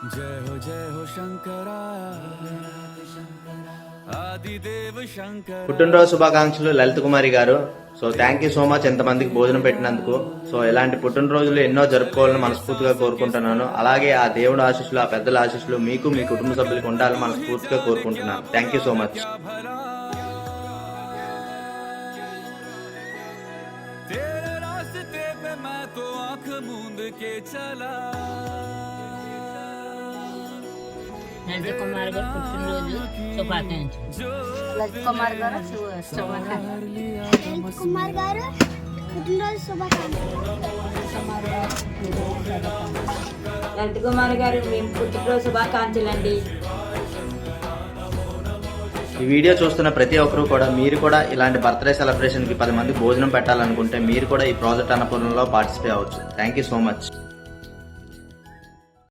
जय हो शंकरा आदिदेव शंकरा। పుట్టినరోజు శుభాకాంక్షలు లలిత కుమారి గారు. So thank you so much ఎంతమందికి భోజనం పెట్టినందుకు. సో ఇలాంటి పుట్టినరోజులు ఎన్నో జరుపుకోవాలని మనస్ఫూర్తిగా కోరుకుంటున్నాను. అలాగే ఆ దేవుడు ఆశీస్సులు, ఆ పెద్దల ఆశీస్సులు మీకు మీ కుటుంబ సభ్యులకు ఉండాలని మనస్ఫూర్తిగా కోరుకుంటున్నాను. Thank you so much. तेरे रास्ते पे मैं तो आंख मूंद के चला। లలిత కుమార్ గారు పుట్టినరోజు శుభాకాంక్షలు. లలిత్ కుమార్ గారు శుభాకాంక్షలు. లలిత్ కుమార్ గారు పుట్టినరోజు శుభాకాంక్షలు. లలిత్ కుమార్ గారు మేము పుట్టినరోజు శుభాకాంక్షలు అండి. ఈ వీడియో చూస్తున్న ప్రతి ఒక్కరూ కూడా మీరు కూడా ఇలాంటి బర్త్డే సెలబ్రేషన్ కి 10 మంది భోజనం పెట్టాలనుకుంటే మీరు కూడా ఈ ప్రాజెక్ట్ అన్నపూర్ణలో పార్టిసిపేట్ అవ్వచ్చు. Thank you so much.